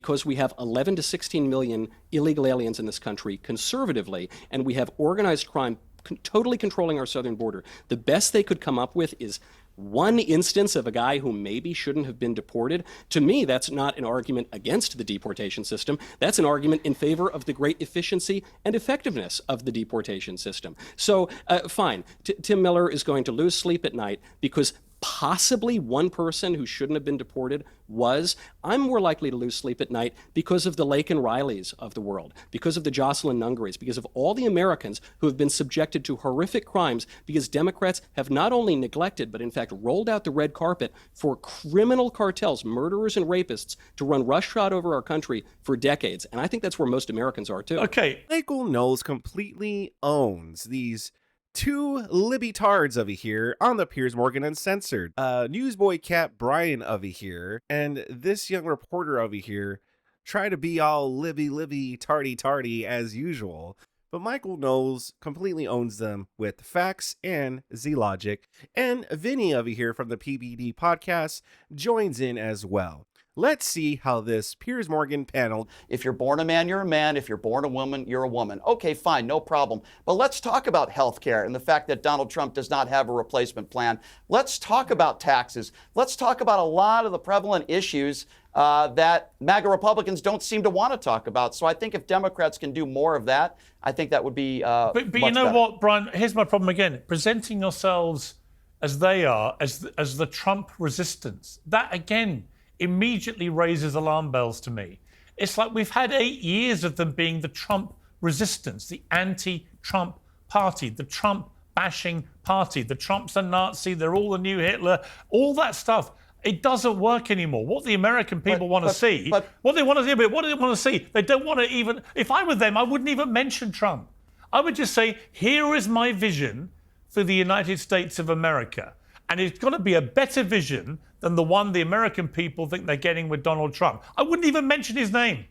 because we have 11 to 16 million illegal aliens in this country conservatively, and we have organized crime totally controlling our southern border. The best they could come up with is one instance of a guy who maybe shouldn't have been deported. To me, that's not an argument against the deportation system. That's an argument in favor of the great efficiency and effectiveness of the deportation system. So, fine. Tim Miller is going to lose sleep at night because possibly one person who shouldn't have been deported was. I'm more likely to lose sleep at night because of the Laken Rileys of the world, because of the Jocelyn Nungarys, because of all the Americans who have been subjected to horrific crimes because Democrats have not only neglected, but in fact rolled out the red carpet for criminal cartels, murderers and rapists, to run roughshod over our country for decades. And I think that's where most Americans are too. Okay. Michael Knowles completely owns these two libby-tards over here on the Piers Morgan Uncensored. Newsboy Cat Brian over here and this young reporter over here try to be all libby, tardy as usual. But Michael Knowles completely owns them with facts and Z-logic. And Vinny over here from the PBD podcast joins in as well. Let's see how this Piers Morgan panel. If you're born a man, you're a man. If you're born a woman, you're a woman. Okay, fine, no problem. But let's talk about health care and the fact that Donald Trump does not have a replacement plan. Let's talk about taxes. Let's talk about a lot of the prevalent issues that MAGA Republicans don't seem to want to talk about. So I think if Democrats can do more of that, I think that would be But you know better. what, Brian? Here's my problem again. Presenting yourselves as they are, as the Trump resistance. That, again, immediately raises alarm bells to me. It's like we've had 8 years of them being the Trump resistance, the anti-Trump party, the Trump bashing party. The Trump's a Nazi, they're all the new Hitler, all that stuff. It doesn't work anymore. What the American people want to see, what do they want to see? They don't want to even, if I were them, I wouldn't even mention Trump. I would just say, here is my vision for the United States of America. And it's got to be a better vision than the one the American people think they're getting with Donald Trump. I wouldn't even mention his name.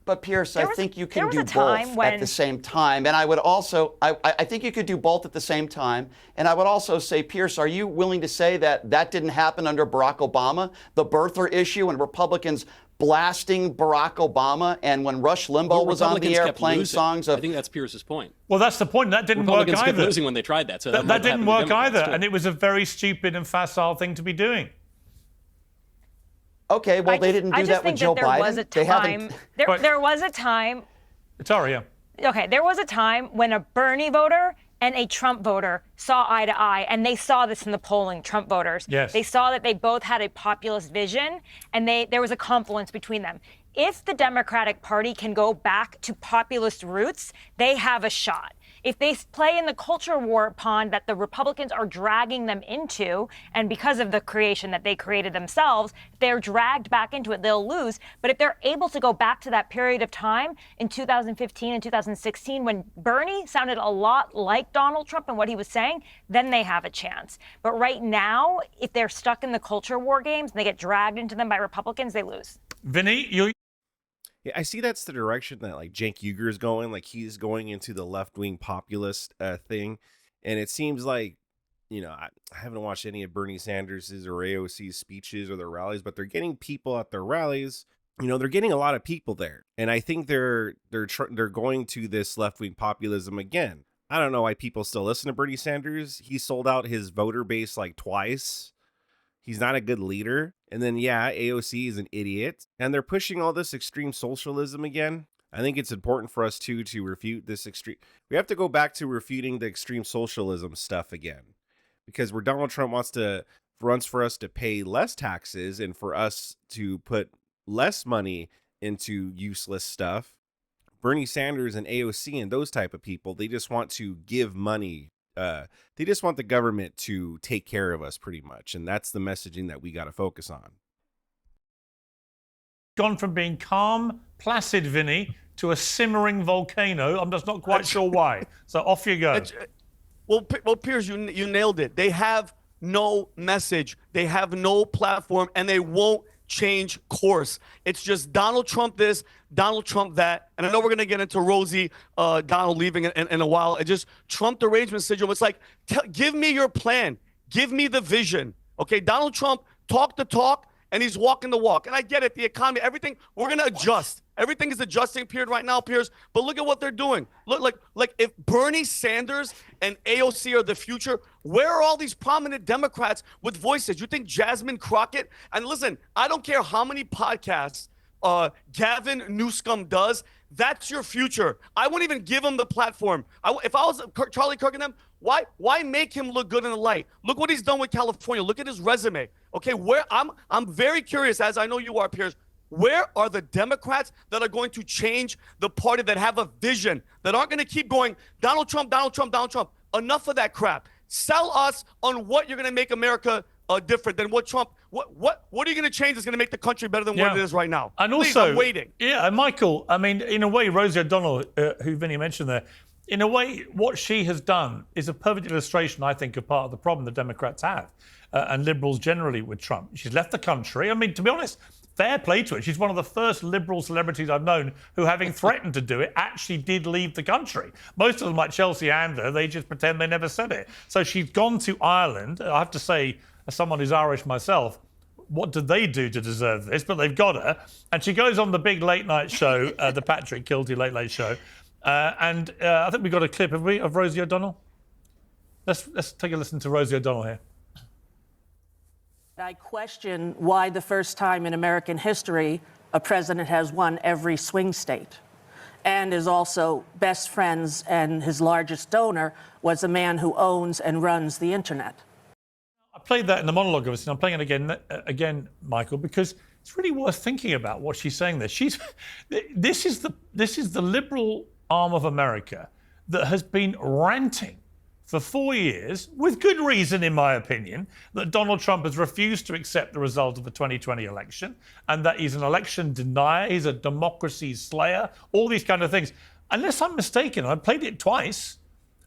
But Pierce, I think you can do both at the same time. And I would also, I think you could do both at the same time. And I would also say, Pierce, are you willing to say that that didn't happen under Barack Obama? The birther issue and Republicans blasting Barack Obama, and when Rush Limbaugh was on the air playing songs of... I think that's Pierce's point. Well, that's the point. That didn't work either. Republicans kept losing when they tried that. So that didn't work either. And it was a very stupid and facile thing to be doing. Okay, well, they didn't do that with Joe Biden. There was a time. Victoria. Okay, there was a time when a Bernie voter and a Trump voter saw eye to eye, and they saw this in the polling, Trump voters. Yes. They saw that they both had a populist vision, and there was a confluence between them. If the Democratic Party can go back to populist roots, they have a shot. If they play in the culture war pond that the Republicans are dragging them into, and because of the creation that they created themselves, they're dragged back into it, they'll lose. But if they're able to go back to that period of time in 2015 and 2016, when Bernie sounded a lot like Donald Trump and what he was saying, then they have a chance. But right now, if they're stuck in the culture war games and they get dragged into them by Republicans, they lose. Vinny, you... Yeah, I see that's the direction that like Cenk Uygur is going. Like he's going into the left-wing populist thing. And it seems like, you know, I haven't watched any of Bernie Sanders's or AOC's speeches or their rallies, but they're getting people at their rallies. You know, they're getting a lot of people there. And I think they're going to this left-wing populism again. I don't know why people still listen to Bernie Sanders. He sold out his voter base like twice. He's not a good leader. And then, yeah, AOC is an idiot. And they're pushing all this extreme socialism again. I think it's important for us, too, to refute this extreme. We have to go back to refuting the extreme socialism stuff again. Because where Donald Trump wants for us to pay less taxes and for us to put less money into useless stuff, Bernie Sanders and AOC and those type of people, they just want to give money. They just want the government to take care of us pretty much. And that's the messaging that we got to focus on. Gone from being calm, placid, Vinny, to a simmering volcano. I'm just not quite sure why. So off you go. Well, Piers, you nailed it. They have no message. They have no platform, and they won't change course. It's just Donald Trump this, Donald Trump that. And I know we're going to get into Rosie, Donald leaving in a while. It just Trump derangement syndrome. It's like, give me your plan. Give me the vision. Okay, Donald Trump talk the talk and he's walking the walk. And I get it, the economy, everything, we're going to adjust. Everything is adjusting period right now, Piers. But look at what they're doing. Look, like if Bernie Sanders and AOC are the future, where are all these prominent Democrats with voices? You think Jasmine Crockett? And listen, I don't care how many podcasts Gavin Newsom does. That's your future. I wouldn't even give him the platform. If I was Charlie Kirk and them, why make him look good in the light? Look what he's done with California. Look at his resume. Okay, I'm very curious, as I know you are, Piers. Where are the Democrats that are going to change the party, that have a vision, that aren't going to keep going, Donald Trump, Donald Trump, Donald Trump? Enough of that crap. Sell us on what you're going to make America different than what Trump. What are you going to change that's going to make the country better than what it is right now? And Please, also, I'm waiting. Yeah, and Michael, I mean, in a way, Rosie O'Donnell, who Vinny mentioned there, in a way, what she has done is a perfect illustration, I think, of part of the problem the Democrats have, and liberals generally with Trump. She's left the country. I mean, to be honest, fair play to her. She's one of the first liberal celebrities I've known who, having threatened to do it, actually did leave the country. Most of them, like Chelsea Handler, they just pretend they never said it. So she's gone to Ireland. I have to say, as someone who's Irish myself, what did they do to deserve this? But they've got her. And she goes on the big late night show, the Patrick Kilty Late Late Show. I think we've got a clip, have we, of Rosie O'Donnell? Let's take a listen to Rosie O'Donnell here. I question why the first time in American history a president has won every swing state and is also best friends, and his largest donor was a man who owns and runs the internet. I played that in the monologue, obviously, and I'm playing it again, Michael, because it's really worth thinking about what she's saying there. This is the liberal arm of America that has been ranting for 4 years, with good reason, in my opinion, that Donald Trump has refused to accept the result of the 2020 election, and that he's an election denier, he's a democracy slayer, all these kind of things. Unless I'm mistaken, I played it twice,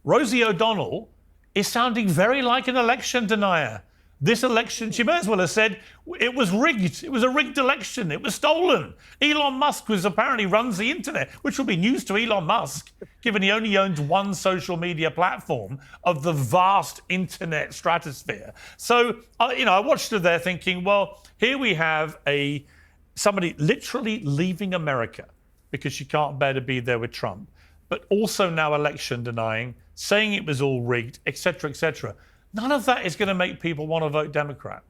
Rosie O'Donnell is sounding very like an election denier. This election, she may as well have said, it was rigged. It was a rigged election. It was stolen. Elon Musk apparently runs the internet, which will be news to Elon Musk, given he only owns one social media platform of the vast internet stratosphere. So, I watched her there thinking, well, here we have somebody literally leaving America because she can't bear to be there with Trump, but also now election denying, saying it was all rigged, etc., etc. None of that is going to make people want to vote Democrat.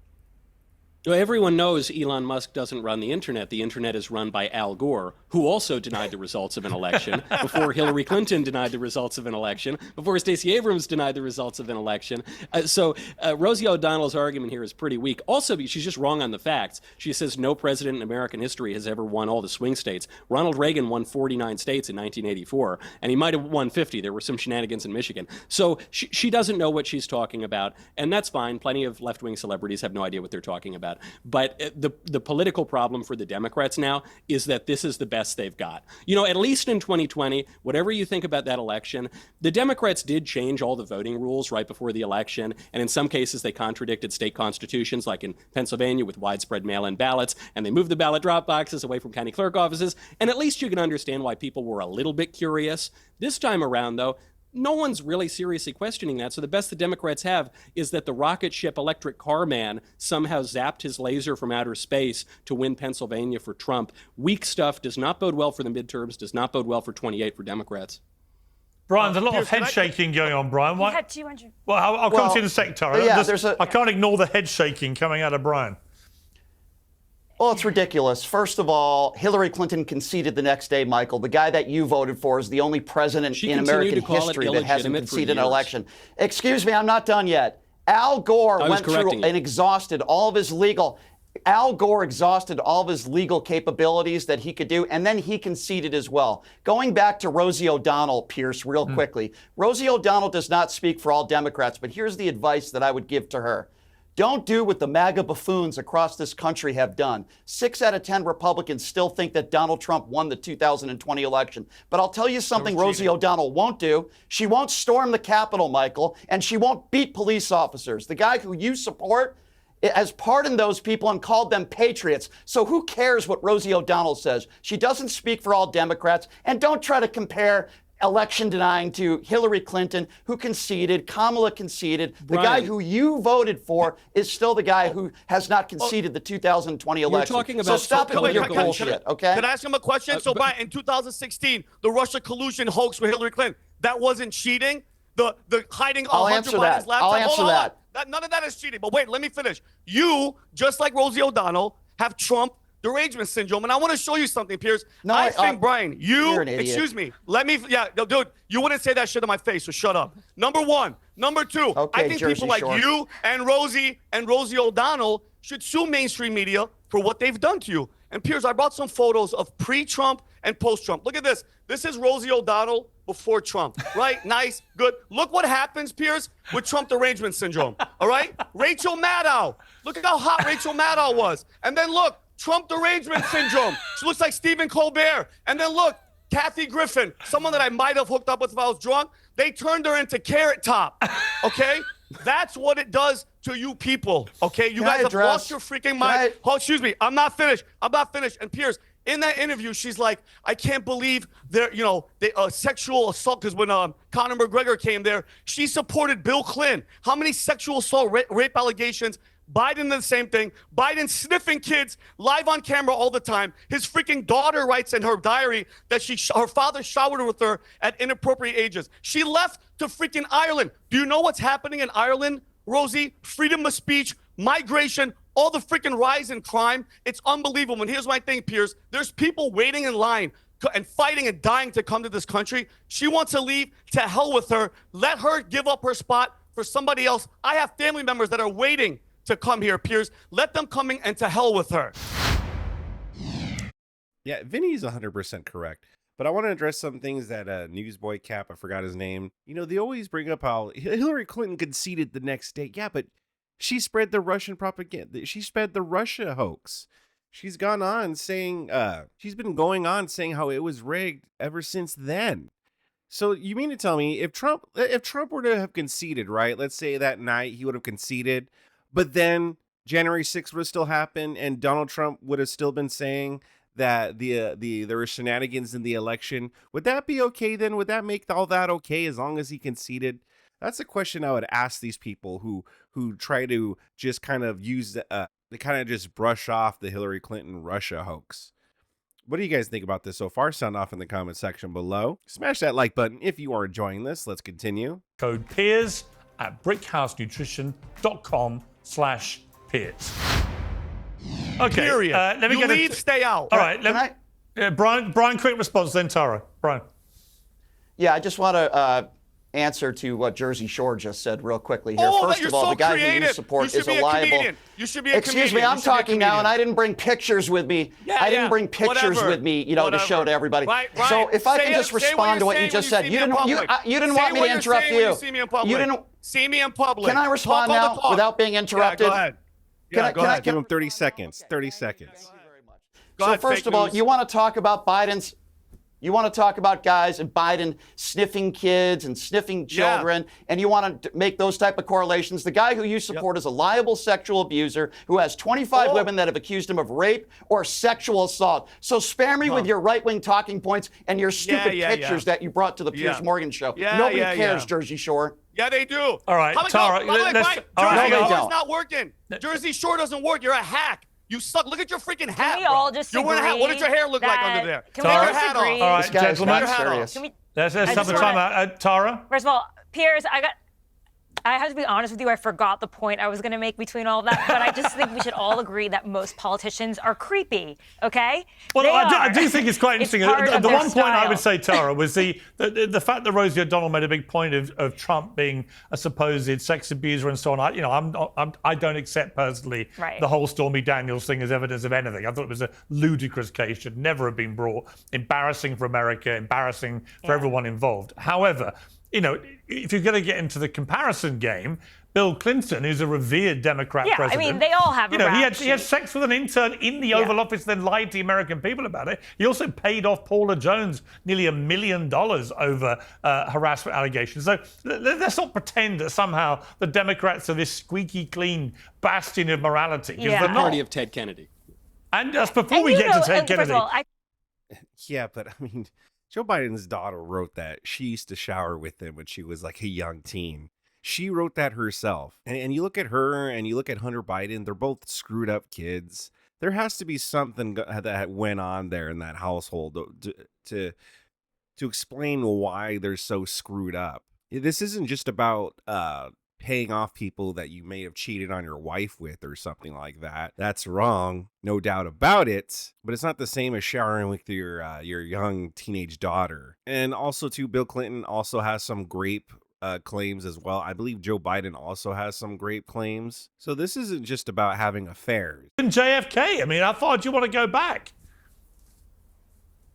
Well, everyone knows Elon Musk doesn't run the internet. The internet is run by Al Gore, who also denied the results of an election before Hillary Clinton denied the results of an election, before Stacey Abrams denied the results of an election. So Rosie O'Donnell's argument here is pretty weak. Also, she's just wrong on the facts. She says no president in American history has ever won all the swing states. Ronald Reagan won 49 states in 1984, and he might have won 50. There were some shenanigans in Michigan. So she doesn't know what she's talking about, and that's fine. Plenty of left-wing celebrities have no idea what they're talking about. But the political problem for the Democrats now is that this is the best they've got. At least in 2020, whatever you think about that election, the Democrats did change all the voting rules right before the election. And in some cases, they contradicted state constitutions, like in Pennsylvania with widespread mail-in ballots. And they moved the ballot drop boxes away from county clerk offices. And at least you can understand why people were a little bit curious. This time around, though, no one's really seriously questioning that. So the best the Democrats have is that the rocket ship electric car man somehow zapped his laser from outer space to win Pennsylvania for Trump. Weak stuff, does not bode well for the midterms, does not bode well for 28 for Democrats. Brian, there's a lot of head shaking going on, Brian. He had 200. Well, I'll come to you in a sec, Tara. Yeah, I can't ignore the head shaking coming out of Brian. Well, it's ridiculous. First of all, Hillary Clinton conceded the next day, Michael. The guy that you voted for is the only president in American history that hasn't conceded an election. Excuse me, I'm not done yet. Al Gore went through and exhausted all of his legal... Al Gore exhausted all of his legal capabilities that he could do, and then he conceded as well. Going back to Rosie O'Donnell, Pierce, real quickly. Rosie O'Donnell does not speak for all Democrats, but here's the advice that I would give to her. Don't do what the MAGA buffoons across this country have done. 6 out of 10 Republicans still think that Donald Trump won the 2020 election. But I'll tell you something Rosie O'Donnell won't do. She won't storm the Capitol, Michael, and she won't beat police officers. The guy who you support has pardoned those people and called them patriots. So who cares what Rosie O'Donnell says? She doesn't speak for all Democrats. And don't try to compare election denying to Hillary Clinton, who conceded, Kamala conceded. The guy who you voted for is still the guy who has not conceded the 2020 election. talking So about stop it with your political bullshit, okay? Can I ask him a question? So, Brian, in 2016, the Russia collusion hoax with Hillary Clinton, that wasn't cheating? The hiding I'll Hunter answer Biden's that. laptop? I'll answer Hold on. that. None of that is cheating. But wait, let me finish. You, just like Rosie O'Donnell, have Trump derangement syndrome. And I want to show you something, Piers. No, I think, Brian, you're an idiot. excuse me, dude, you wouldn't say that shit in my face, so shut up. Number one. Number two, Okay, I think Jersey people like Shore. you and Rosie O'Donnell should sue mainstream media for what they've done to you. And Piers, I brought some photos of pre-Trump and post-Trump. Look at this. This is Rosie O'Donnell before Trump, right? Nice, good. Look what happens, Piers, with Trump derangement syndrome, all right? Rachel Maddow. Look at how hot Rachel Maddow was. And then look, Trump derangement syndrome. She looks like Stephen Colbert. And then look, Kathy Griffin, someone that I might have hooked up with if I was drunk. They turned her into Carrot Top, okay? That's what it does to you people, okay? You guys have lost your freaking mind. Oh, excuse me, I'm not finished. And Piers, in that interview, she's like, I can't believe they're, sexual assault, because when Conor McGregor came there, she supported Bill Clinton. How many sexual assault rape allegations? Biden the same thing. Biden sniffing kids live on camera all the time. His freaking daughter writes in her diary that her father showered with her at inappropriate ages. She left to freaking Ireland. Do you know what's happening in Ireland, Rosie? Freedom of speech, migration, all the freaking rise in crime. It's unbelievable. And here's my thing, Piers. There's people waiting in line and fighting and dying to come to this country. She wants to leave. To hell with her. Let her give up her spot for somebody else. I have family members that are waiting to come here, Piers. Let them come in, and to hell with her. Yeah, Vinny's 100% correct. But I want to address some things that newsboy Cap, I forgot his name. They always bring up how Hillary Clinton conceded the next day. Yeah, but she spread the Russian propaganda. She spread the Russia hoax. She's gone on saying, she's been going on saying how it was rigged ever since then. So you mean to tell me if Trump were to have conceded, right? Let's say that night he would have conceded, but then January 6th would have still happened, and Donald Trump would have still been saying that there were shenanigans in the election. Would that be okay then? Would that make all that okay as long as he conceded? That's a question I would ask these people who try to just kind of use they kind of just brush off the Hillary Clinton Russia hoax. What do you guys think about this so far? Sound off in the comment section below. Smash that like button if you are enjoying this. Let's continue. Code Piers at brickhousenutrition.com/Piers. Okay. Period. Let me leave, stay out. All right. Brian, quick response, then Tara. Brian. Yeah, I just want to answer to what Jersey Shore just said real quickly here. First of all, the guy who you support is a liable. You should be a comedian. Excuse me, I'm talking now, and I didn't bring pictures with me. I didn't bring pictures with me, to show to everybody. Right. So if I can just respond to what you just said, you didn't want me to interrupt you. You didn't see me in public. Can I respond now without being interrupted? Yeah, go ahead. Give him 30 seconds. 30 seconds. So first of all, you want to talk about you want to talk about guys and Biden sniffing kids and sniffing children, and you want to make those type of correlations. The guy who you support is a liable sexual abuser who has 25 women that have accused him of rape or sexual assault. So spare me with your right-wing talking points and your stupid pictures that you brought to the Piers Morgan show. Nobody cares, Jersey Shore. Yeah, they do. All right, Tara. Jersey Shore is not working. Jersey Shore doesn't work. You're a hack. You suck. Look at your freaking hat. Can we all just You're wearing a hat. What does your hair look like under there? Can we Take all your hat off. disagree? All right, This guy's gentlemen. not serious. Let's have a time out. Tara? First of all, Piers, I have to be honest with you, I forgot the point I was going to make between all of that, but I just think we should all agree that most politicians are creepy, okay? Well, I do think it's quite interesting. The one point I would style. say, Tara, was the fact that Rosie O'Donnell made a big point of Trump being a supposed sex abuser and so on. I don't accept personally the whole Stormy Daniels thing as evidence of anything. I thought it was a ludicrous case, should never have been brought. Embarrassing for America, embarrassing for everyone involved. However, if you're going to get into the comparison game, Bill Clinton, who's a revered Democrat president. I mean, they all have a rap he had sex with an intern in the Oval Office, then lied to the American people about it. He also paid off Paula Jones nearly $1 million over harassment allegations. So let's not pretend that somehow the Democrats are this squeaky clean bastion of morality. The party of Ted Kennedy. And just before we get to Ted Kennedy. Yeah, but I mean, Joe Biden's daughter wrote that she used to shower with him when she was like a young teen. She wrote that herself. And you look at her and you look at Hunter Biden, they're both screwed up kids. There has to be something that went on there in that household to explain why they're so screwed up. This isn't just about paying off people that you may have cheated on your wife with or something like that. That's wrong, no doubt about it. But it's not the same as showering with your young teenage daughter. And also, too, Bill Clinton also has some grape claims as well. I believe Joe Biden also has some grape claims. So this isn't just about having affairs. And JFK, I mean, how far do you want to go back?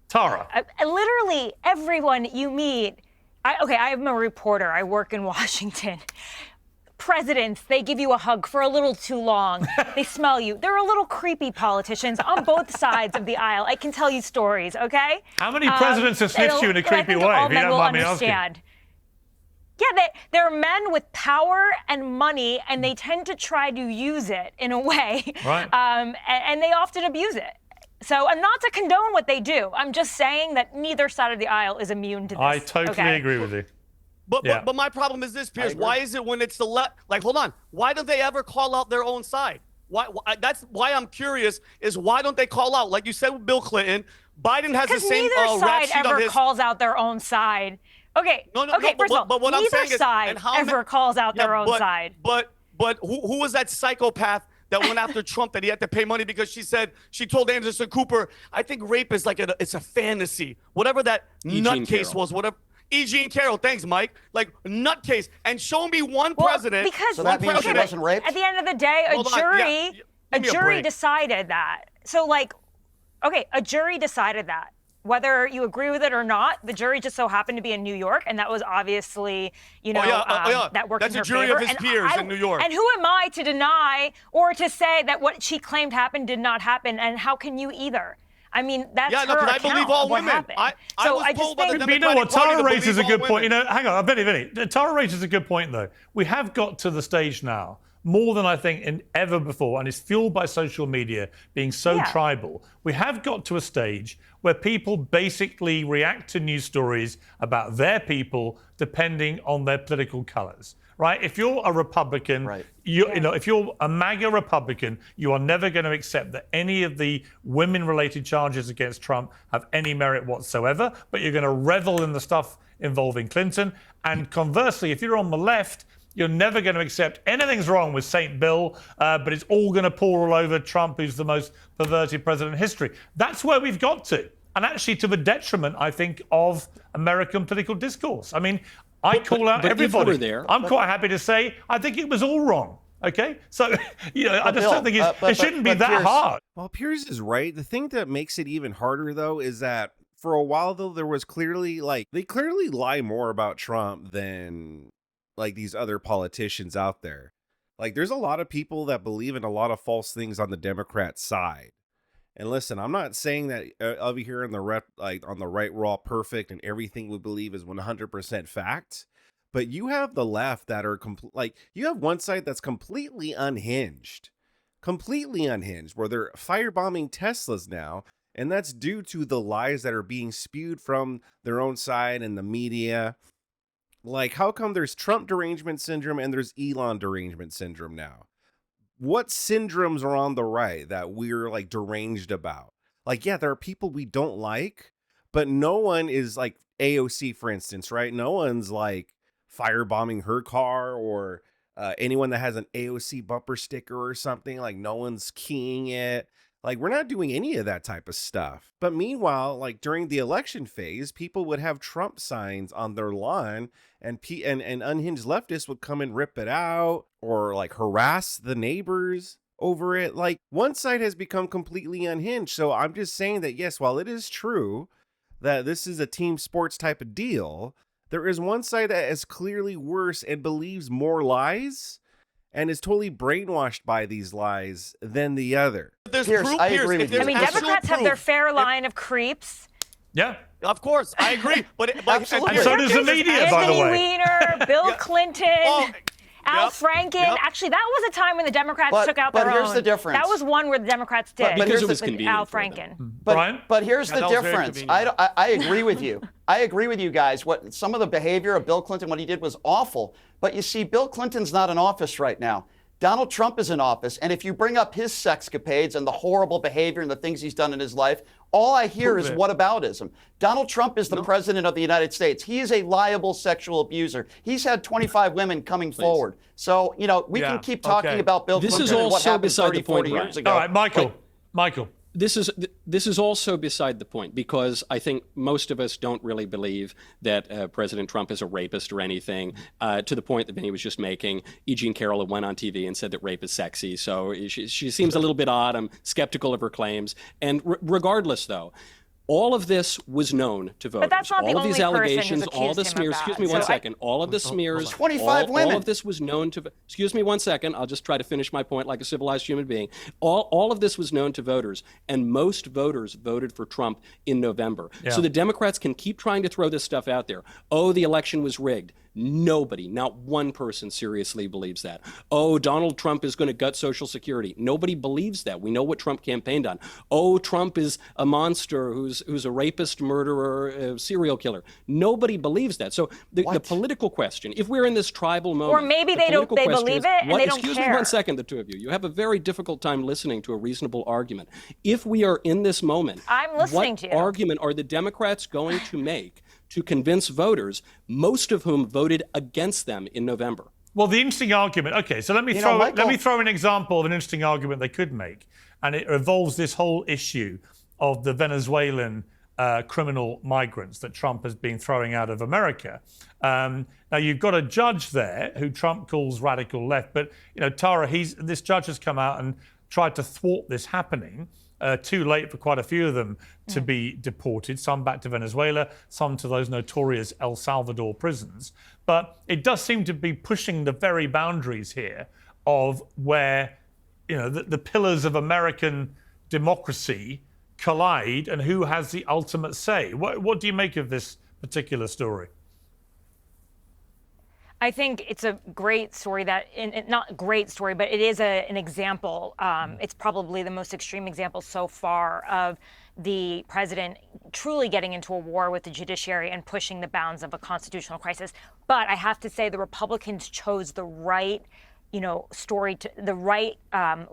Tara. Literally everyone you meet. I'm a reporter. I work in Washington. Presidents, they give you a hug for a little too long. They smell you. They're a little creepy politicians on both sides of the aisle. I can tell you stories, okay? How many presidents have sniffed you in a creepy way? If you don't mind me asking. Yeah, they're men with power and money, and they tend to try to use it in a way. Right. And they often abuse it. So I'm not to condone what they do. I'm just saying that neither side of the aisle is immune to this. I totally agree with you. But my problem is this, Piers. Why is it when it's the left? Like, hold on. Why don't they ever call out their own side? Why? That's why I'm curious. Is why don't they call out? Like you said with Bill Clinton, Biden has the same rap sheet on his. Because neither side ever calls out their own side. Okay. Okay. First of all, what I'm saying neither side ever calls out their own side. But who was that psychopath that went after Trump that he had to pay money because she told Anderson Cooper, I think rape is like it's a fantasy. Whatever that nutcase was, whatever. E. Jean Carroll, thanks, Mike. Like, nutcase. And show me one president. Because so that means she wasn't raped? At the end of the day, a jury decided that. So, like, okay, a jury decided that. Whether you agree with it or not, the jury just so happened to be in New York, and that was obviously, that worked in her favor. That's a jury of his peers in New York. And who am I to deny or to say that what she claimed happened did not happen, and how can you either? I mean, that's her account I believe all of what women. happened. I was told by the Democratic you know what? Tara Party raises a good point. women. Hang on, Vinny. Tara raises a good point, though. We have got to the stage now, more than I think ever before, and it's fueled by social media being so tribal. We have got to a stage where people basically react to news stories about their people depending on their political colors. Right? If you're a Republican, if you're a MAGA Republican, you are never going to accept that any of the women-related charges against Trump have any merit whatsoever, but you're going to revel in the stuff involving Clinton. And conversely, if you're on the left, you're never going to accept anything's wrong with St. Bill, but it's all going to pour all over Trump, who's the most perverted president in history. That's where we've got to. And actually to the detriment, I think, of American political discourse. I mean, I call out everybody. I'm quite happy to say I think it was all wrong. Okay, so I just don't think it shouldn't be that hard. Well, Piers is right. The thing that makes it even harder, though, is that for a while, though, there was clearly they clearly lie more about Trump than like these other politicians out there. Like, there's a lot of people that believe in a lot of false things on the Democrat side. And listen, I'm not saying that over here on the right, we're all perfect and everything we believe is 100% fact. But you have the left that are you have one side that's completely unhinged, where they're firebombing Teslas now. And that's due to the lies that are being spewed from their own side and the media. Like, how come there's Trump derangement syndrome and there's Elon derangement syndrome now? What syndromes are on the right that we're like deranged about? Like, yeah, there are people we don't like, but no one is like AOC, for instance, right? No one's like firebombing her car or anyone that has an AOC bumper sticker or something. Like, no one's keying it. Like, we're not doing any of that type of stuff. But meanwhile, like during the election phase, people would have Trump signs on their lawn and unhinged leftists would come and rip it out or like harass the neighbors over it. Like, one side has become completely unhinged. So I'm just saying that, yes, while it is true that this is a team sports type of deal, there is one side that is clearly worse and believes more lies and is totally brainwashed by these lies than the other. Piers, I agree with you. I mean, Democrats have their fair line of creeps. Yeah. Of course, I agree. But and so does the media, by the way. Anthony Weiner, Bill Clinton. Al Franken. Actually, that was a time when the Democrats took out their own. But here's the difference. That was one where the Democrats did. Because it was convenient Al for Franken. them. But here's the difference. I agree with you. I agree with you guys. Some of the behavior of Bill Clinton, what he did was awful. But you see, Bill Clinton's not in office right now. Donald Trump is in office. And if you bring up his sexcapades and the horrible behavior and the things he's done in his life, all I hear is whataboutism. Donald Trump is the president of the United States. He is a liable sexual abuser. He's had 25 women coming forward. So, we can keep talking about Bill Clinton and what happened 30, 40 years ago. All right, Michael. This is also beside the point, because I think most of us don't really believe that President Trump is a rapist or anything, to the point that Vinny was just making. E. Jean Carroll went on TV and said that rape is sexy, so she seems a little bit odd. I'm skeptical of her claims. And regardless, though, all of this was known to voters. But that's not all the of these only allegations, person all the who's accused him of smears. that. Excuse me one second. All of the smears. 25 women. All of this was known to. Excuse me one second. I'll just try to finish my point like a civilized human being. All of this was known to voters, and most voters voted for Trump in November. Yeah. So the Democrats can keep trying to throw this stuff out there. Oh, the election was rigged. Nobody, not one person seriously believes that. Oh, Donald Trump is going to gut Social Security. Nobody believes that. We know what Trump campaigned on. Oh, Trump is a monster who's a rapist, murderer, a serial killer. Nobody believes that. So the political question, if we're in this tribal moment, or maybe they believe it and they don't excuse care. me one second, the two of you. You have a very difficult time listening to a reasonable argument. If we are in this moment, I'm listening to you. What argument are the Democrats going to make to convince voters, most of whom voted against them in November? Well, the interesting argument. Okay, so let me throw an example of an interesting argument they could make, and it involves this whole issue of the Venezuelan criminal migrants that Trump has been throwing out of America. Now you've got a judge there who Trump calls radical left, but Tara, this judge has come out and tried to thwart this happening. Too late for quite a few of them to be deported, some back to Venezuela, some to those notorious El Salvador prisons. But it does seem to be pushing the very boundaries here of where the pillars of American democracy collide and who has the ultimate say. What do you make of this particular story? I think it's a great story not a great story, but it is an example. It's probably the most extreme example so far of the president truly getting into a war with the judiciary and pushing the bounds of a constitutional crisis. But I have to say the Republicans chose the right, the right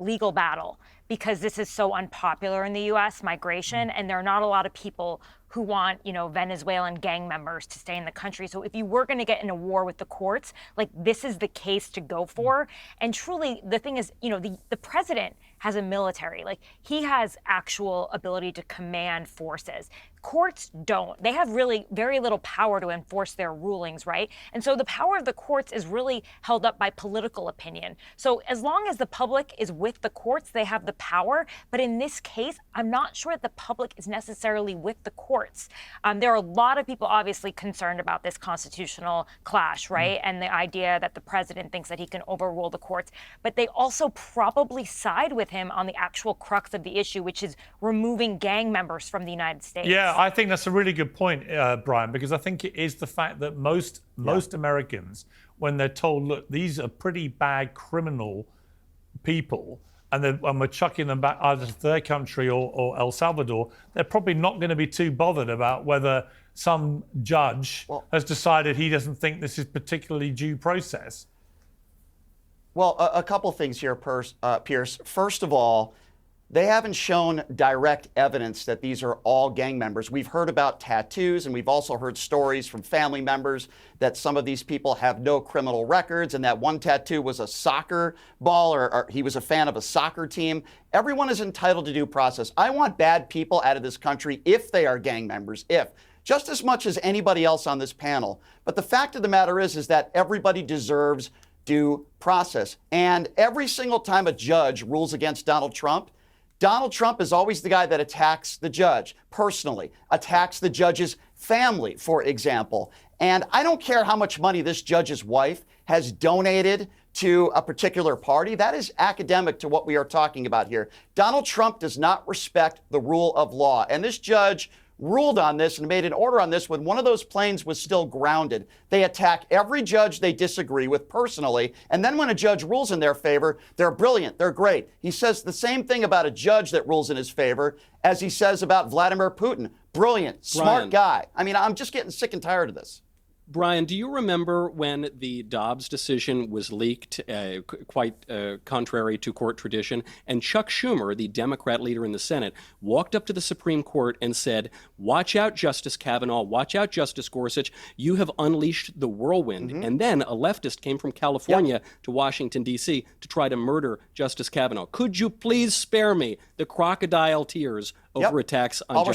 legal battle, because this is so unpopular in the U.S., migration, and there are not a lot of people who want, Venezuelan gang members to stay in the country. So if you were going to get in a war with the courts, this is the case to go for. And truly, the thing is, the president has a military. He has actual ability to command forces. Courts don't. They have really very little power to enforce their rulings, right? And so the power of the courts is really held up by political opinion. So as long as the public is with the courts, they have the power. But in this case, I'm not sure that the public is necessarily with the courts. There are a lot of people obviously concerned about this constitutional clash, right? And the idea that the president thinks that he can overrule the courts. But they also probably side with him on the actual crux of the issue, which is removing gang members from the United States. Yeah, I think that's a really good point, Brian, because I think it is the fact that most Americans, when they're told, look, these are pretty bad criminal people, and we're chucking them back either to their country or El Salvador, they're probably not going to be too bothered about whether some judge has decided he doesn't think this is particularly due process. Well, a couple things here, Piers. First of all, they haven't shown direct evidence that these are all gang members. We've heard about tattoos, and we've also heard stories from family members that some of these people have no criminal records, and that one tattoo was a soccer ball, or he was a fan of a soccer team. Everyone is entitled to due process. I want bad people out of this country if they are gang members, just as much as anybody else on this panel. But the fact of the matter is that everybody deserves due process. And every single time a judge rules against Donald Trump is always the guy that attacks the judge personally, attacks the judge's family, for example. And I don't care how much money this judge's wife has donated to a particular party. That is academic to what we are talking about here. Donald Trump does not respect the rule of law. And this judge ruled on this and made an order on this when one of those planes was still grounded. They attack every judge they disagree with personally, and then when a judge rules in their favor, they're brilliant, they're great. He says the same thing about a judge that rules in his favor as he says about Vladimir Putin. Brilliant, smart guy. I mean, I'm just getting sick and tired of this. Brian, do you remember when the Dobbs decision was leaked, quite contrary to court tradition, and Chuck Schumer, the Democrat leader in the Senate, walked up to the Supreme Court and said, watch out, Justice Kavanaugh, watch out, Justice Gorsuch, you have unleashed the whirlwind. And then a leftist came from California to Washington, D.C. to try to murder Justice Kavanaugh. Could you please spare me the crocodile tears over attacks on judges?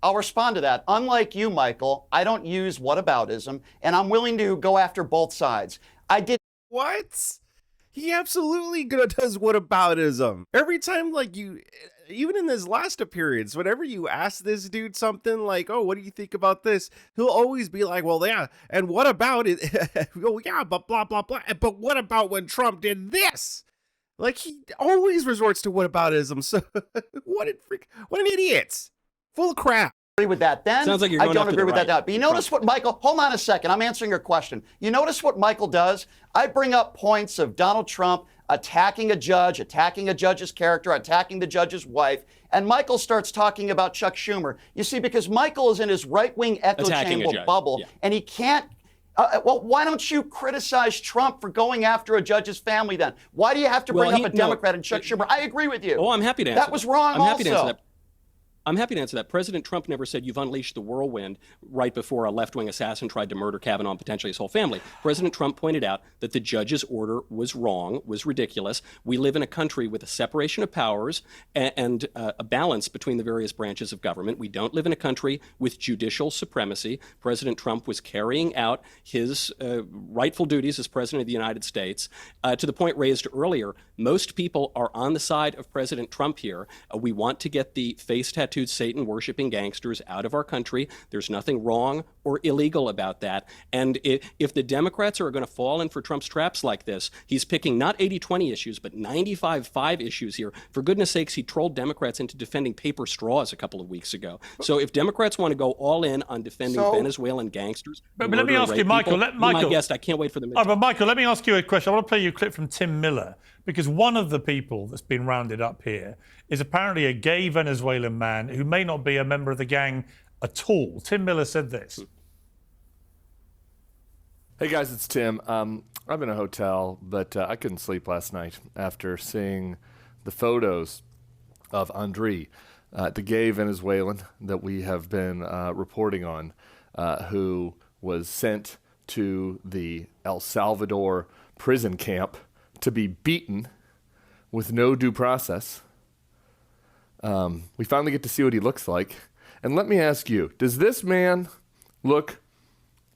I'll respond to that. Unlike you, Michael, I don't use whataboutism, and I'm willing to go after both sides. I did. What? He absolutely does whataboutism. Every time, like, you, even in his last appearance, whenever you ask this dude something like, oh, what do you think about this? He'll always be like, well, yeah, and what about it? Oh, yeah, but blah, blah, blah. But what about when Trump did this? Like, he always resorts to whataboutism. So what an idiot. Full of crap. Agree with that then. Sounds like you're I going don't after agree the with that right. now. But you notice what Michael, hold on a second, I'm answering your question. You notice what Michael does? I bring up points of Donald Trump attacking a judge, attacking a judge's character, attacking the judge's wife, and Michael starts talking about Chuck Schumer. You see, because Michael is in his right-wing echo chamber bubble, and he can't. Well, why don't you criticize Trump for going after a judge's family then? Why do you have to bring up a Democrat and Chuck Schumer? I agree with you. Oh, I'm happy to answer that. Was wrong also. I'm happy to answer that. President Trump never said you've unleashed the whirlwind right before a left-wing assassin tried to murder Kavanaugh and potentially his whole family. President Trump pointed out that the judge's order was wrong, was ridiculous. We live in a country with a separation of powers and a balance between the various branches of government. We don't live in a country with judicial supremacy. President Trump was carrying out his rightful duties as president of the United States. To the point raised earlier, most people are on the side of President Trump here. We want to get the face tattooed Satan-worshiping gangsters out of our country. There's nothing wrong or illegal about that. And if the Democrats are going to fall in for Trump's traps like this, he's picking not 80-20 issues, but 95-5 issues here. For goodness sakes, he trolled Democrats into defending paper straws a couple of weeks ago. So if Democrats want to go all in on defending Venezuelan gangsters, but let me ask you, Michael. My guest, I can't wait for the midterm. But Michael, let me ask you a question. I want to play you a clip from Tim Miller, because one of the people that's been rounded up here is apparently a gay Venezuelan man who may not be a member of the gang at all. Tim Miller said this. Hey guys, it's Tim. I'm in a hotel, but I couldn't sleep last night after seeing the photos of Andre, the gay Venezuelan that we have been reporting on, who was sent to the El Salvador prison camp to be beaten with no due process. We finally get to see what he looks like. And let me ask you, does this man look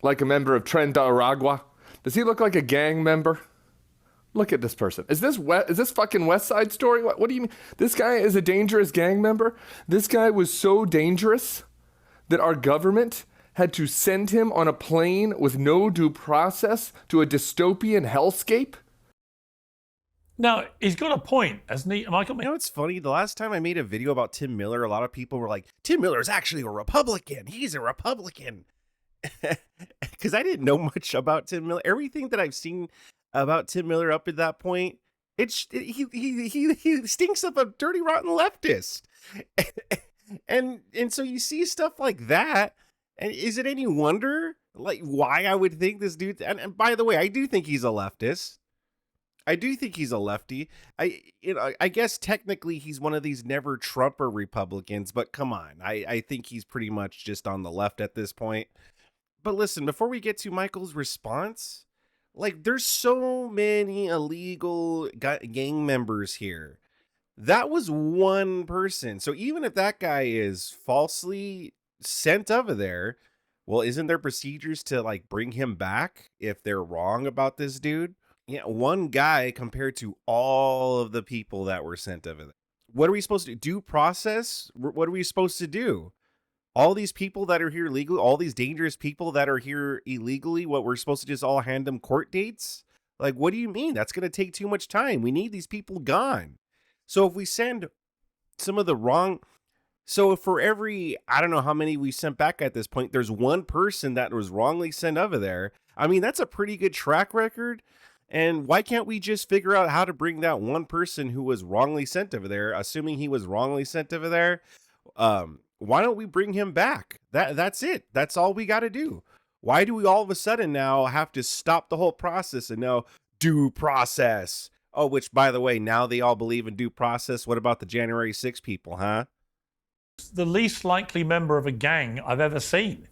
like a member of Tren de Aragua? Does he look like a gang member? Look at this person. Is this fucking West Side Story? What do you mean? This guy is a dangerous gang member? This guy was so dangerous that our government had to send him on a plane with no due process to a dystopian hellscape? Now, he's got a point, hasn't he, Michael? You know, it's funny. The last time I made a video about Tim Miller, a lot of people were like, Tim Miller is actually a Republican. He's a Republican. Because I didn't know much about Tim Miller. Everything that I've seen about Tim Miller up at that point, he stinks of a dirty, rotten leftist. and so you see stuff like that. And is it any wonder, like, why I would think this dude? And by the way, I do think he's a leftist. I do think he's a lefty. I guess technically he's one of these never Trumper Republicans, but come on. I think he's pretty much just on the left at this point. But listen, before we get to Michael's response, like, there's so many illegal gang members here. That was one person. So even if that guy is falsely sent over there, well, isn't there procedures to, like, bring him back if they're wrong about this dude? Yeah, one guy compared to all of the people that were sent over there. What are we supposed to do? Due process? What are we supposed to do? All these people that are here legally, all these dangerous people that are here illegally, what, we're supposed to just all hand them court dates? Like, what do you mean? That's going to take too much time. We need these people gone. So if we send some of the wrong So for every, I don't know how many we sent back at this point, there's one person that was wrongly sent over there. I mean, that's a pretty good track record. And why can't we just figure out how to bring that one person who was wrongly sent over there, assuming he was wrongly sent over there? Why don't we bring him back? That's it. That's all we got to do. Why do we all of a sudden now have to stop the whole process and now due process? Oh, which, by the way, now they all believe in due process. What about the January 6 people, huh? The least likely member of a gang I've ever seen.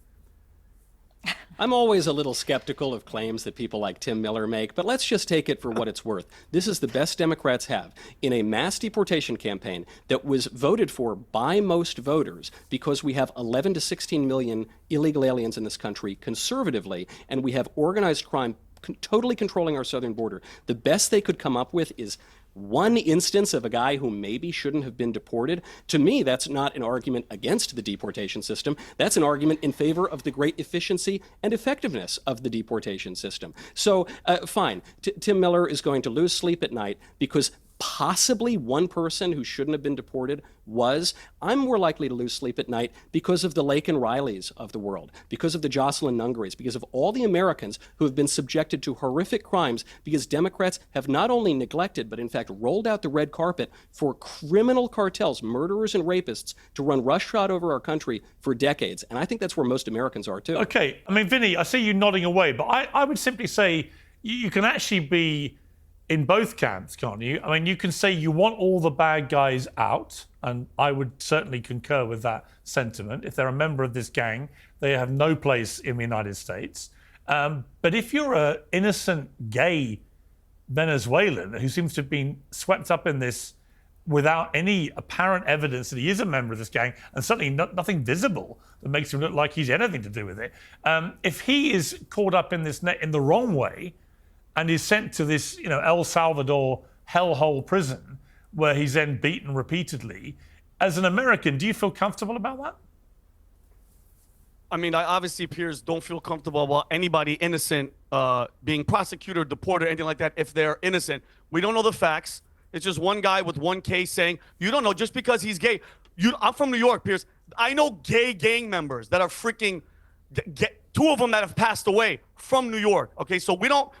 I'm always a little skeptical of claims that people like Tim Miller make, but let's just take it for what it's worth. This is the best Democrats have in a mass deportation campaign that was voted for by most voters because we have 11 to 16 million illegal aliens in this country conservatively, and we have organized crime totally controlling our southern border. The best they could come up with is one instance of a guy who maybe shouldn't have been deported. To me, that's not an argument against the deportation system. That's an argument in favor of the great efficiency and effectiveness of the deportation system. So, fine. Tim Miller is going to lose sleep at night because possibly one person who shouldn't have been deported was. I'm more likely to lose sleep at night because of the Laken Rileys of the world, because of the Jocelyn Nungarys, because of all the Americans who have been subjected to horrific crimes because Democrats have not only neglected, but in fact rolled out the red carpet for criminal cartels, murderers and rapists, to run roughshod over our country for decades. And I think that's where most Americans are, too. Okay. I mean, Vinny, I see you nodding away, but I would simply say you can actually be in both camps, can't you? I mean, you can say you want all the bad guys out, and I would certainly concur with that sentiment. If they're a member of this gang, they have no place in the United States. But if you're an innocent gay Venezuelan who seems to have been swept up in this without any apparent evidence that he is a member of this gang, and certainly nothing visible that makes him look like he's anything to do with it, if he is caught up in this net in the wrong way, and is sent to this, El Salvador hellhole prison where he's then beaten repeatedly. As an American, do you feel comfortable about that? I mean, I obviously, Piers, don't feel comfortable about anybody innocent being prosecuted or deported or anything like that if they're innocent. We don't know the facts. It's just one guy with one case saying, you don't know just because he's gay. I'm from New York, Piers. I know gay gang members that are freaking two of them that have passed away from New York. Okay, so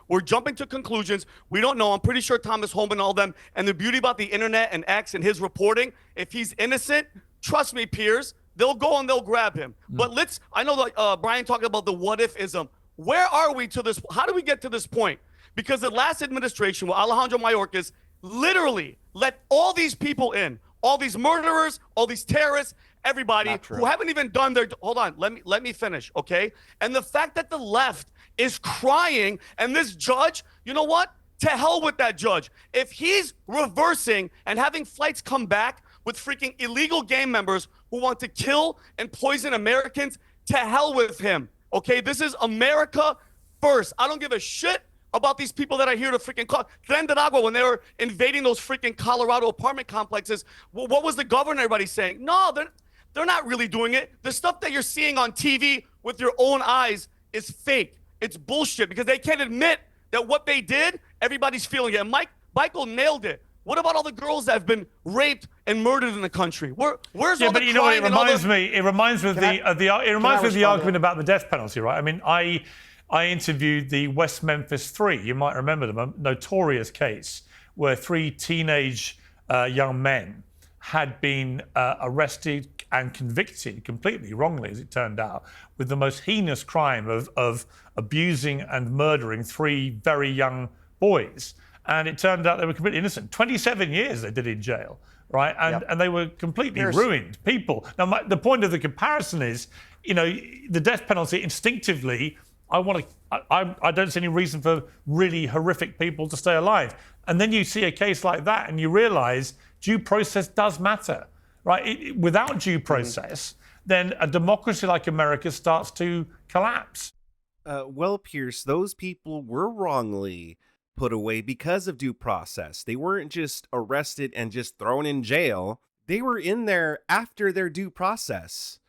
we're jumping to conclusions. We don't know. I'm pretty sure Thomas Holman and all them. And the beauty about the internet and X and his reporting, if he's innocent, trust me, Piers, they'll go and they'll grab him. But I know that Brian talking about the what if-ism. Where are we to this? How do we get to this point? Because the last administration with Alejandro Mayorkas literally let all these people in, all these murderers, all these terrorists, everybody who haven't even done their, hold on, let me finish, okay? And the fact that the left is crying, and this judge, you know what? To hell with that judge. If he's reversing and having flights come back with freaking illegal gang members who want to kill and poison Americans, to hell with him, okay? This is America first. I don't give a shit about these people that are here to freaking call. Tren de Agua, when they were invading those freaking Colorado apartment complexes, what was the governor, everybody saying? No, they're not really doing it. The stuff that you're seeing on TV with your own eyes is fake. It's bullshit because they can't admit that what they did, everybody's feeling it. And Michael nailed it. What about all the girls that have been raped and murdered in the country? Where's all the you know what? It reminds me of the argument about the death penalty, right? I mean, I interviewed the West Memphis Three. You might remember them, a notorious case where three teenage young men had been arrested and convicted completely wrongly, as it turned out, with the most heinous crime of abusing and murdering three very young boys. And it turned out they were completely innocent. 27 years they did in jail, right? And they were completely ruined people. Now, the point of the comparison is, the death penalty instinctively, I don't see any reason for really horrific people to stay alive. And then you see a case like that and you realize due process does matter, right? Without due process, then a democracy like America starts to collapse. Well, Pierce, those people were wrongly put away because of due process. They weren't just arrested and just thrown in jail. They were in there after their due process.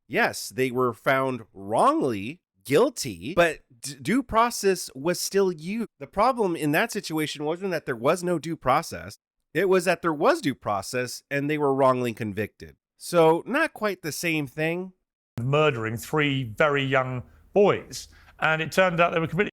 Yes, they were found wrongly guilty, but due process was still used. The problem in that situation wasn't that there was no due process. It was that there was due process and they were wrongly convicted. So not quite the same thing. Murdering 3 very young boys. And it turned out they were completely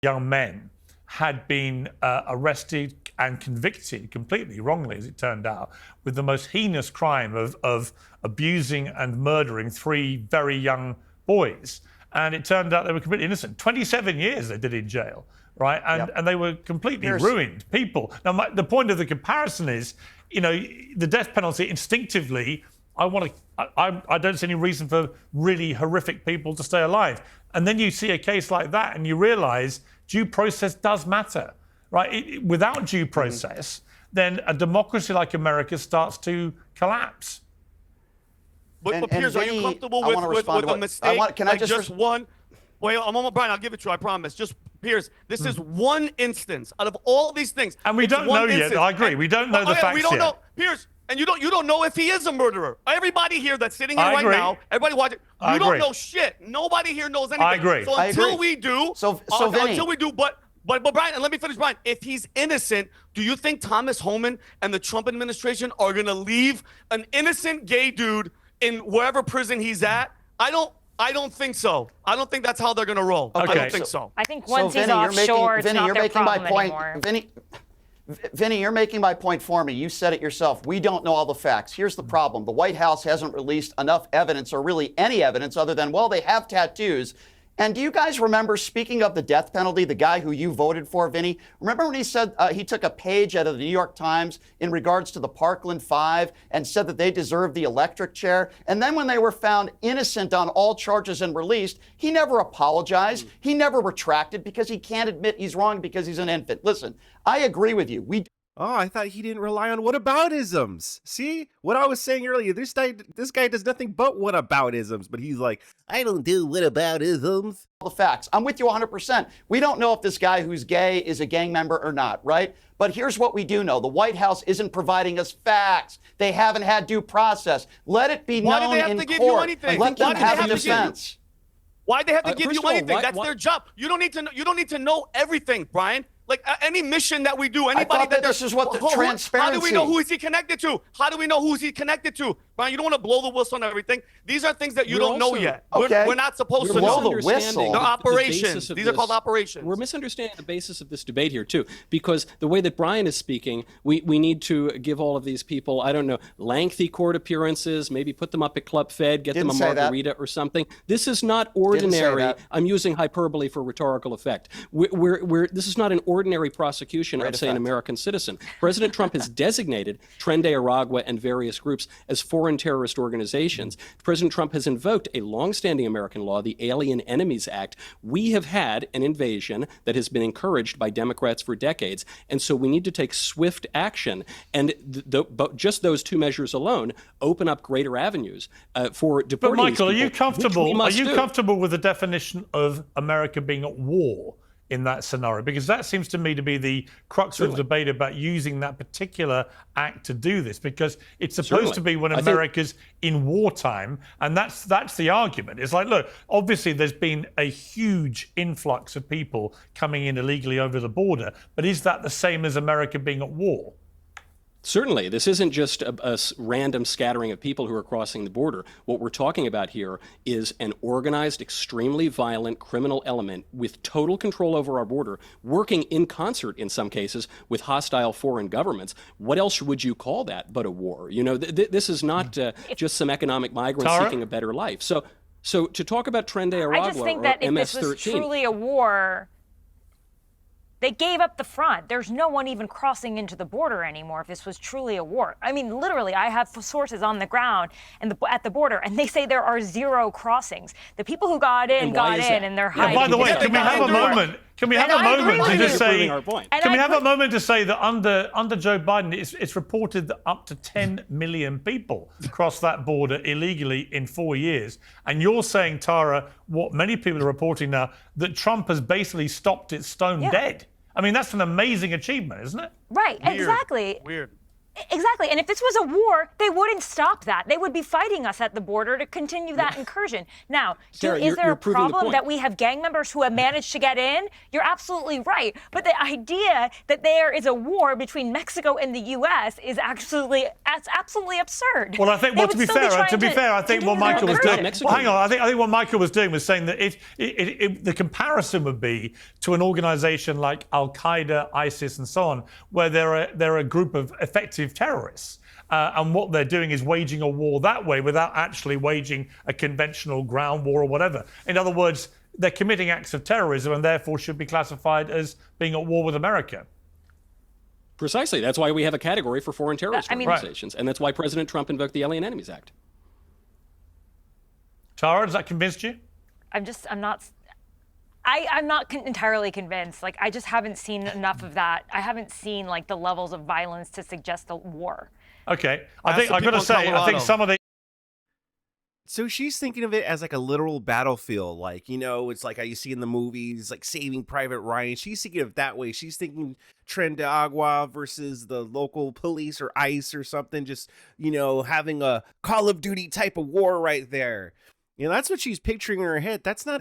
young men had been arrested and convicted completely wrongly, as it turned out, with the most heinous crime of abusing and murdering 3 very young boys. And it turned out they were completely innocent. 27 years they did in jail, right? And they were completely ruined people. Now, the point of the comparison is, you know, the death penalty instinctively, I don't see any reason for really horrific people to stay alive. And then you see a case like that and you realize due process does matter, right? Without due process, then a democracy like America starts to collapse. But Piers, are you comfortable with a mistake? Can I just one? Wait, I'm almost, Brian, I'll give it to you, I promise. Just, Piers, this is one instance out of all these things. And we don't know yet, I agree. We don't know the facts we don't yet. know. Piers, and you don't know if he is a murderer. Everybody here that's sitting here right now, everybody watching, you don't know shit. Nobody here knows anything. I agree. So until we do, Vinny. until we do, but Brian, and let me finish, Brian. If he's innocent, do you think Thomas Homan and the Trump administration are gonna leave an innocent gay dude in wherever prison he's at? I don't think so. I don't think that's how they're gonna roll. Okay. I don't think so. I think once he's offshore, it's not their problem anymore. Vinny, you're making my point for me. You said it yourself. We don't know all the facts. Here's the problem. The White House hasn't released enough evidence, or really any evidence, other than, well, they have tattoos. And do you guys remember, speaking of the death penalty, the guy who you voted for, Vinny, remember when he said he took a page out of the New York Times in regards to the Parkland Five and said that they deserved the electric chair? And then when they were found innocent on all charges and released, he never apologized. He never retracted because he can't admit he's wrong because he's an infant. Listen, I agree with you. Oh, I thought he didn't rely on whataboutisms. See what I was saying earlier? This guy does nothing but whataboutisms, but he's like, I don't do whataboutisms. The facts. I'm with you 100%. We don't know if this guy who's gay is a gang member or not, right? But here's what we do know. The White House isn't providing us facts. They haven't had due process. Let it be known in court. Why do they have to give you anything? Let them have a defense. Why'd they have to give you anything? That's why- their job. You don't need to know everything, Brian. Like any mission that we do, anybody thought that this is what the transparency. How do we know who is he connected to? How do we know who's he connected to? Brian, you don't want to blow the whistle on everything. These are things that you don't know yet. Okay. We're not supposed to blow know. the whistle. They're operations. These are called operations. We're misunderstanding the basis of this debate here, too, because the way that Brian is speaking, we need to give all of these people, I don't know, lengthy court appearances, maybe put them up at Club Fed, get them a margarita or something. This is not ordinary. I'm using hyperbole for rhetorical effect. This is not an ordinary prosecution of, say, an American citizen. President Trump has designated Tren de Aragua and various groups as foreign terrorist organizations. President Trump has invoked a longstanding American law, the Alien Enemies Act. We have had an invasion that has been encouraged by Democrats for decades, and so we need to take swift action. And just those two measures alone open up greater avenues for deporting. But Michael, these people, are you comfortable with the definition of America being at war in that scenario? Because that seems to me to be the crux of the debate about using that particular act to do this, because it's supposed to be when America's in wartime, and that's the argument. It's like, look, obviously there's been a huge influx of people coming in illegally over the border, but is that the same as America being at war? Certainly. This isn't just a random scattering of people who are crossing the border. What we're talking about here is an organized, extremely violent criminal element with total control over our border, working in concert, in some cases, with hostile foreign governments. What else would you call that but a war? You know, this is not just some economic migrant seeking a better life. So to talk about Tren de Aragua I just think or that if MS-13, this was truly a war, they gave up the front. There's no one even crossing into the border anymore if this was truly a war. I mean, literally, I have sources on the ground and at the border, and they say there are 0 crossings. The people who got in, and they're hiding. By the way, can we have a moment? Can we have a moment to just say? Can we have a moment to say that under Joe Biden, it's reported that up to 10 million people crossed that border illegally in 4 years, and you're saying, Tara, what many people are reporting now, that Trump has basically stopped it stone dead. I mean, that's an amazing achievement, isn't it? Right, exactly. Weird. Exactly. And if this was a war, they wouldn't stop that. They would be fighting us at the border to continue that incursion. Now, Sarah, is there you're a proving the problem point. that we have gang members who have managed to get in? You're absolutely right. But the idea that there is a war between Mexico and the U.S. is absolutely absurd. Well, I think, They to would be still be fair, trying I think what continue Michael their was doing. incursion. Mexico. Hang on, I think what Michael was doing was saying that the comparison would be to an organisation like Al Qaeda, ISIS, and so on, where they're a group of effective terrorists. And what they're doing is waging a war that way without actually waging a conventional ground war or whatever. In other words, they're committing acts of terrorism and therefore should be classified as being at war with America. Precisely. That's why we have a category for foreign terrorist organizations. And that's why President Trump invoked the Alien Enemies Act. Tara, does that convince you? I'm not entirely convinced. Like, I just haven't seen enough of that. I haven't seen like the levels of violence to suggest a war. Okay, I think the I've got to people in say, I think Colorado. some of the So she's thinking of it as like a literal battlefield, like, you know, it's like how you see in the movies, like Saving Private Ryan. She's thinking of it that way. She's thinking Tren de Agua versus the local police or ICE or something, just, you know, having a Call of Duty type of war right there. You know, that's what she's picturing in her head. That's not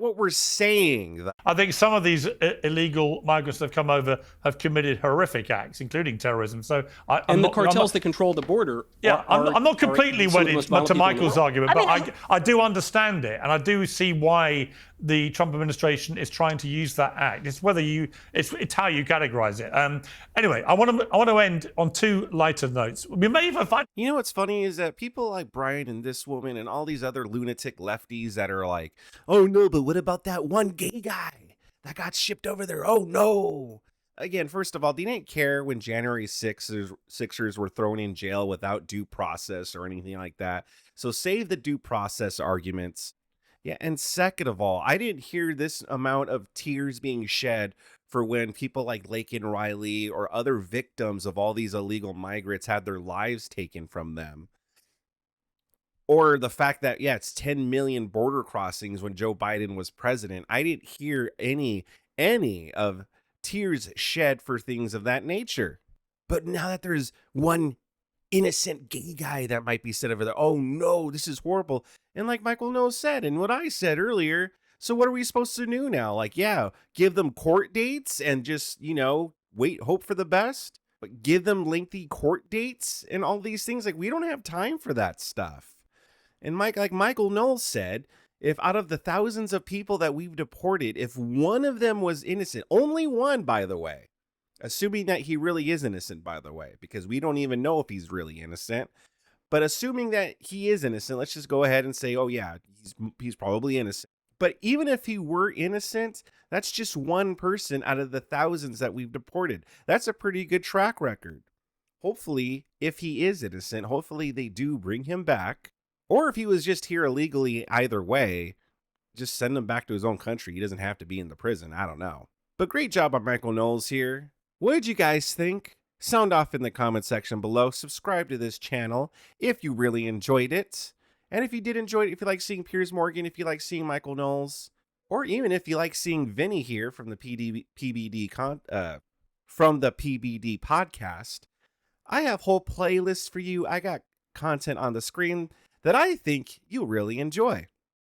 what we're saying. I think some of these illegal migrants that have come over have committed horrific acts, including terrorism. So, The cartels that control the border. I'm not completely some of the most wedded violent to people in the Michael's world. argument, but I do understand it, and I do see why the Trump administration is trying to use that act. It's it's how you categorize it. Anyway, I want to end on two lighter notes. We may even find. You know what's funny is that people like Brian and this woman and all these other lunatic lefties that are like, oh no, but what about that one gay guy that got shipped over there? Oh no. Again, first of all, they didn't care when January 6ers were thrown in jail without due process or anything like that. So save the due process arguments. Yeah, and second of all, I didn't hear this amount of tears being shed for when people like Laken Riley or other victims of all these illegal migrants had their lives taken from them. Or the fact that, yeah, it's 10 million border crossings when Joe Biden was president. I didn't hear any of tears shed for things of that nature. But now that there's one innocent gay guy that might be set over there, oh no, this is horrible. And like Michael Knowles said, and what I said earlier, so what are we supposed to do now? Like, yeah, give them court dates and just, you know, hope for the best, but give them lengthy court dates and all these things. Like, we don't have time for that stuff. And like Michael Knowles said, if out of the thousands of people that we've deported, if one of them was innocent, only one, by the way, assuming that he really is innocent, by the way, because we don't even know if he's really innocent, but assuming that he is innocent, let's just go ahead and say, oh yeah, he's probably innocent. But even if he were innocent, that's just one person out of the thousands that we've deported. That's a pretty good track record. Hopefully, if he is innocent, hopefully they do bring him back. Or if he was just here illegally, either way, just send him back to his own country. He doesn't have to be in the prison. I don't know. But great job on Michael Knowles here. What did you guys think? Sound off in the comment section below. Subscribe to this channel if you really enjoyed it. And if you did enjoy it, if you like seeing Piers Morgan, if you like seeing Michael Knowles, or even if you like seeing Vinny here from the PBD podcast, I have whole playlists for you. I got content on the screen that I think you'll really enjoy.